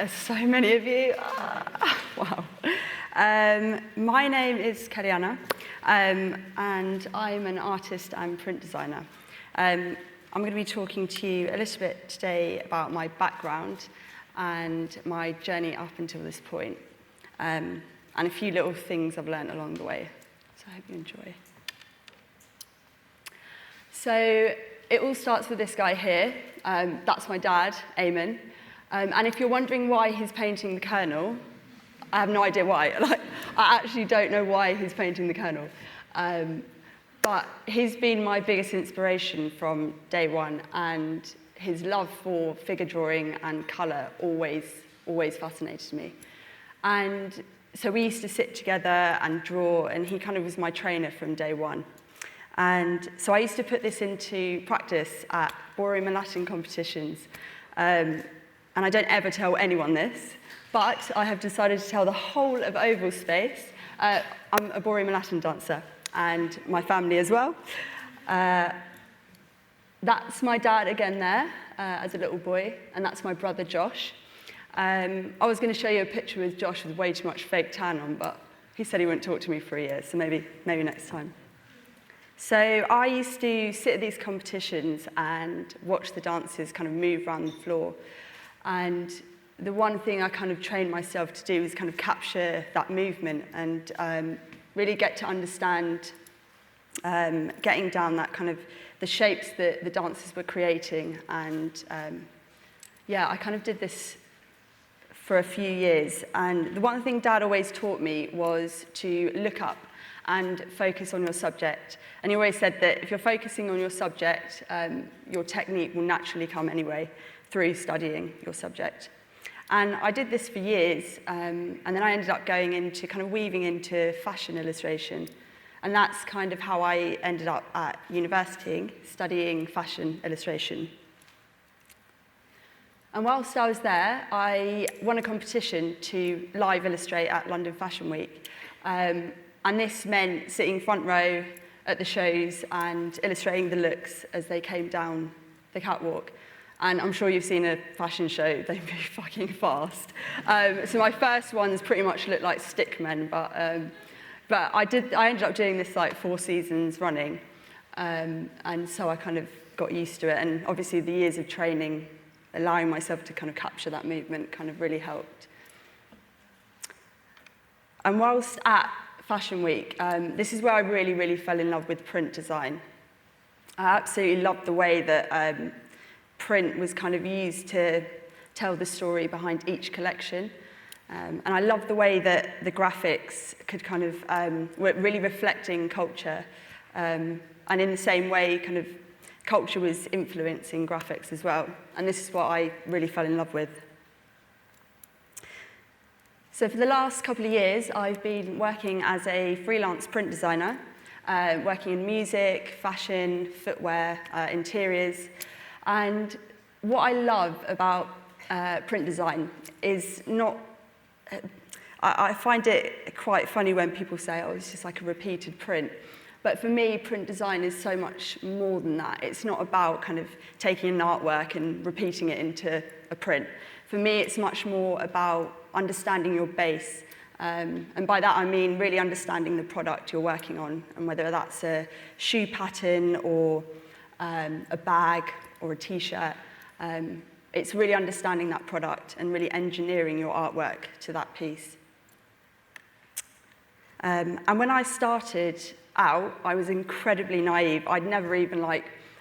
There's so many of you. Wow. My name is Kelly Anna, and I'm an artist and print designer. I'm going to be talking to you a little bit today about my background and my journey up until this point, and a few little things I've learned along the way. So I hope you enjoy. So it all starts with this guy here. That's my dad, Eamon. And if you're wondering why he's painting the Colonel, I have no idea why. I actually don't know why he's painting the Colonel. But he's been my biggest inspiration from day one, and his love for figure drawing and colour always fascinated me. And so we used to sit together and draw, and he kind of was my trainer from day one. And so I used to put this into practice at ballroom and Latin competitions. And I don't ever tell anyone this, but I have decided to tell the whole of Oval Space. I'm a ballroom and Latin dancer, and my family as well. That's my dad again there, as a little boy, and that's my brother Josh. I was going to show you a picture with Josh with way too much fake tan on, but he said he wouldn't talk to me for a year, so maybe next time. So I used to sit at these competitions and watch the dancers kind of move around the floor. And the one thing I kind of trained myself to do is kind of capture that movement and really get to understand getting down that kind of the shapes that the dancers were creating. And I kind of did this for a few years. And the one thing Dad always taught me was to look up and focus on your subject. And he always said that if you're focusing on your subject, your technique will naturally come anyway through studying your subject. And I did this for years, and then I ended up going into kind of weaving into fashion illustration. And that's kind of how I ended up at university studying fashion illustration. And whilst I was there, I won a competition to live illustrate at London Fashion Week. And this meant sitting front row at the shows and illustrating the looks as they came down the catwalk. And I'm sure you've seen a fashion show, they move fucking fast. So my first ones pretty much looked like stickmen, but I ended up doing this like 4 seasons running. And so I kind of got used to it. And obviously the years of training, allowing myself to kind of capture that movement kind of really helped. And whilst at Fashion Week, this is where I really fell in love with print design. I absolutely loved the way that print was kind of used to tell the story behind each collection. And I loved the way that the graphics could kind of, were really reflecting culture. And in the same way, kind of, culture was influencing graphics as well. And this is what I really fell in love with. So for the last couple of years, I've been working as a freelance print designer, working in music, fashion, footwear, interiors. And what I love about print design is not... I find it quite funny when people say, oh, it's just like a repeated print. But for me, print design is so much more than that. It's not about kind of taking an artwork and repeating it into a print. For me, it's much more about understanding your base. And by that, I mean really understanding the product you're working on, and whether that's a shoe pattern or a bag or a T-shirt. It's really understanding that product and really engineering your artwork to that piece. And when I started out, I was incredibly naive. I'd never even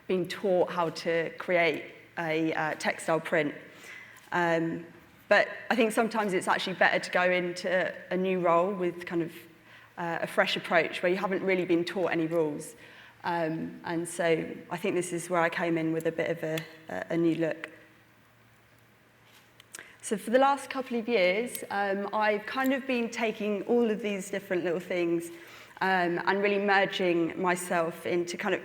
been taught how to create a textile print. But I think sometimes it's actually better to go into a new role with kind of a fresh approach where you haven't really been taught any rules. And so I think this is where I came in with a bit of a new look. So for the last couple of years, I've kind of been taking all of these different little things and really merging myself into kind of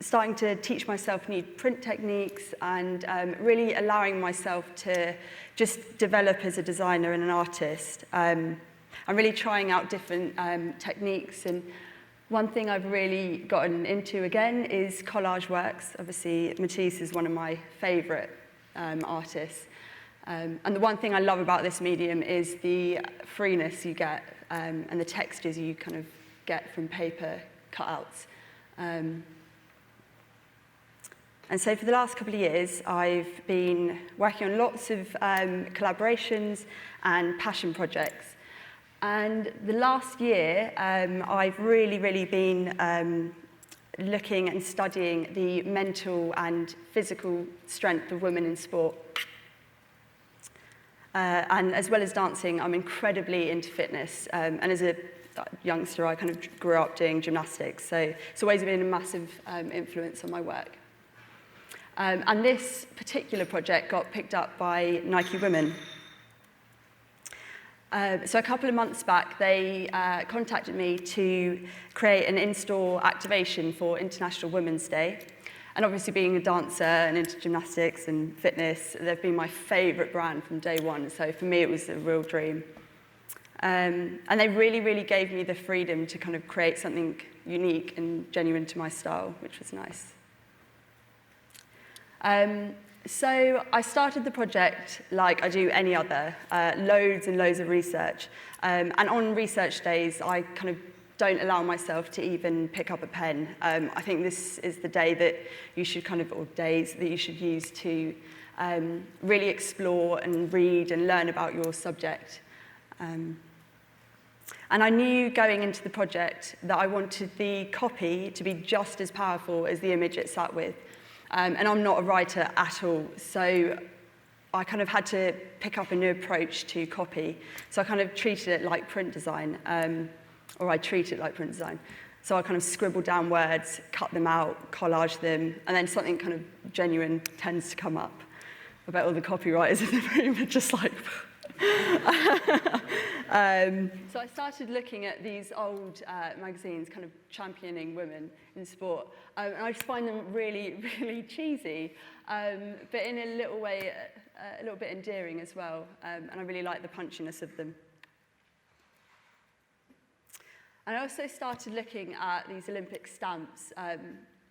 starting to teach myself new print techniques and really allowing myself to just develop as a designer and an artist. I'm really trying out different techniques, and one thing I've really gotten into again is collage works. Obviously, Matisse is one of my favourite artists. And the one thing I love about this medium is the freeness you get and the textures you kind of get from paper cutouts. And so for the last couple of years, I've been working on lots of collaborations and passion projects. And the last year, I've really been looking and studying the mental and physical strength of women in sport. And as well as dancing, I'm incredibly into fitness. And as a youngster, I kind of grew up doing gymnastics. So it's always been a massive influence on my work. And this particular project got picked up by Nike Women. So a couple of months back, they contacted me to create an in-store activation for International Women's Day. And obviously being a dancer and into gymnastics and fitness, they've been my favourite brand from day one. So for me, it was a real dream. And they really gave me the freedom to kind of create something unique and genuine to my style, which was nice. So I started the project like I do any other, loads and loads of research. And on research days, I kind of don't allow myself to even pick up a pen. I think this is the day that you should or days that you should use to really explore and read and learn about your subject. And I knew going into the project that I wanted the copy to be just as powerful as the image it sat with. And I'm not a writer at all, so I kind of had to pick up a new approach to copy. So I kind of treated it like print design, or I treat it like print design. So I kind of scribble down words, cut them out, collage them, and then something kind of genuine tends to come up. I bet all the copywriters in the room are just like... So I started looking at these old magazines kind of championing women in sport, and I just find them really cheesy, but in a little way, a little bit endearing as well, and I really like the punchiness of them. And I also started looking at these Olympic stamps.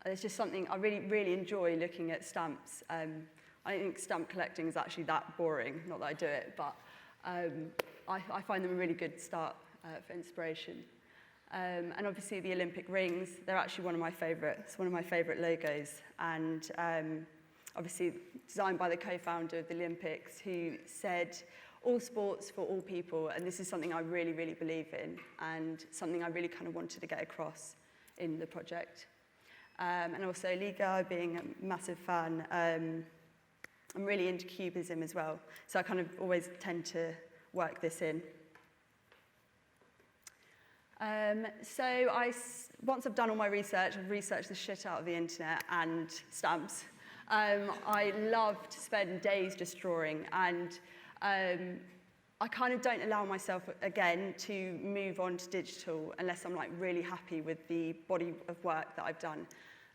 It's just something I really enjoy looking at stamps. I don't think stamp collecting is actually that boring, not that I do it, but I find them a really good start for inspiration. And obviously the Olympic rings, they're actually one of my favourite logos. And obviously designed by the co-founder of the Olympics, who said, all sports for all people. And this is something I really believe in, and something I really kind of wanted to get across in the project. And also Liga, being a massive fan, I'm really into cubism as well, so I kind of always tend to work this in. So once I've done all my research, I've researched the shit out of the internet and stamps. I love to spend days just drawing, and I kind of don't allow myself, again, to move on to digital unless I'm like really happy with the body of work that I've done.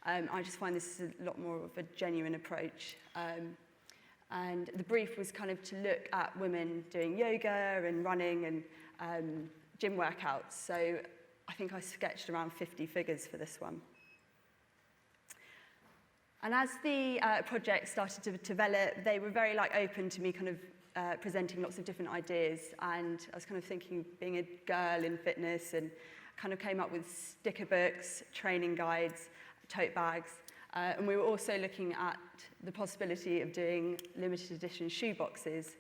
I just find this is a lot more of a genuine approach. And the brief was kind of to look at women doing yoga and running and gym workouts. So I think I sketched around 50 figures for this one. And as the project started to develop, they were very open to me kind of presenting lots of different ideas. And I was kind of thinking being a girl in fitness, and kind of came up with sticker books, training guides, tote bags. And we were also looking at the possibility of doing limited edition shoe boxes,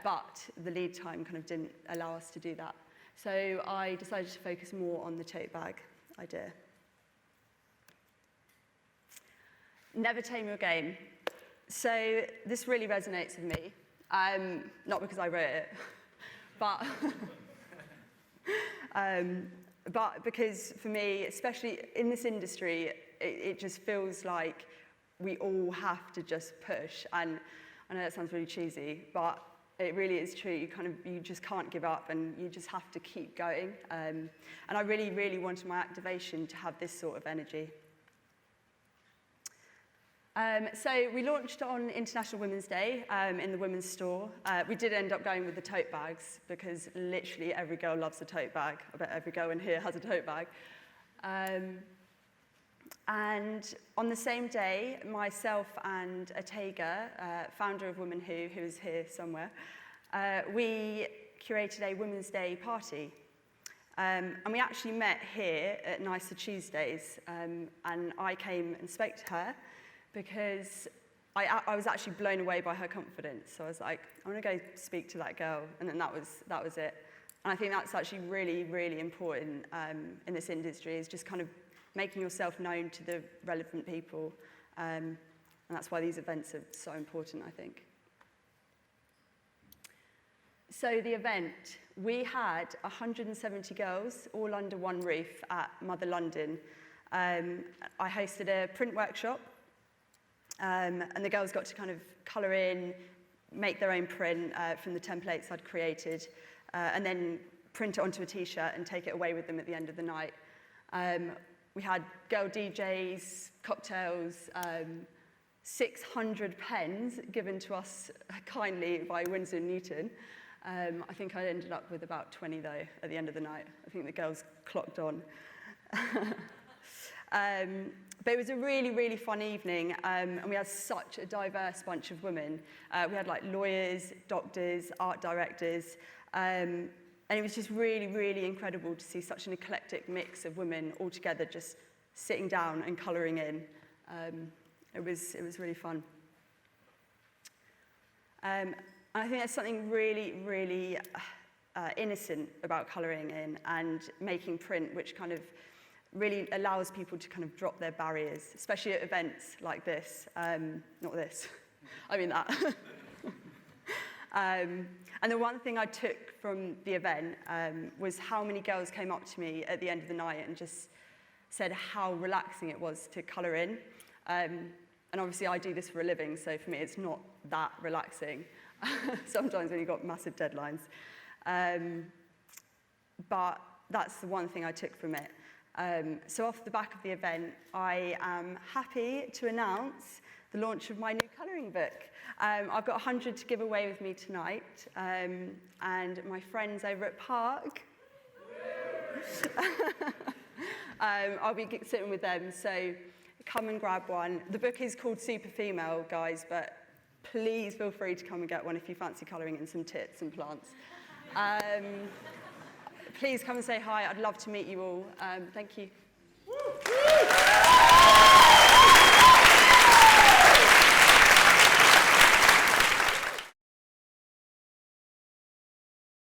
but the lead time kind of didn't allow us to do that. So I decided to focus more on the tote bag idea. Never tame your game. So this really resonates with me, not because I wrote it, but because for me, especially in this industry, it just feels like we all have to just push. And I know that sounds really cheesy, but it really is true. You just can't give up, and you just have to keep going. And I really wanted my activation to have this sort of energy. So we launched on International Women's Day in the women's store. We did end up going with the tote bags because literally every girl loves a tote bag. I bet every girl in here has a tote bag. And on the same day, myself and Atega, founder of Women who is here somewhere, we curated a Women's Day party. And we actually met here at Nicer Tuesdays, and I came and spoke to her because I was actually blown away by her confidence. So I was like, I want to go speak to that girl, and then that was it. And I think that's actually really, really important in this industry, is just kind of making yourself known to the relevant people. And that's why these events are so important, I think. So the event, we had 170 girls, all under one roof at Mother London. I hosted a print workshop, and the girls got to kind of colour in, make their own print from the templates I'd created, and then print it onto a t-shirt and take it away with them at the end of the night. We had girl DJs, cocktails, 600 pens given to us kindly by Winsor & Newton. I think I ended up with about 20, though, at the end of the night. I think the girls clocked on. But it was a really, really fun evening, and we had such a diverse bunch of women. We had like lawyers, doctors, art directors, and it was just really, really incredible to see such an eclectic mix of women all together, just sitting down and colouring in. It was really fun. And I think there's something really, really innocent about colouring in and making print, which kind of really allows people to kind of drop their barriers, especially at events like this. Not this, I mean that. And the one thing I took from the event was how many girls came up to me at the end of the night and just said how relaxing it was to colour in. And obviously I do this for a living, so for me it's not that relaxing. Sometimes when you've got massive deadlines. But that's the one thing I took from it. So off the back of the event, I am happy to announce the launch of my new colouring book. I've got 100 to give away with me tonight, and my friends over at Park, I'll be sitting with them, so come and grab one. The book is called Super Female, guys, but please feel free to come and get one if you fancy colouring in some tits and plants. Please come and say hi. I'd love to meet you all. Thank you.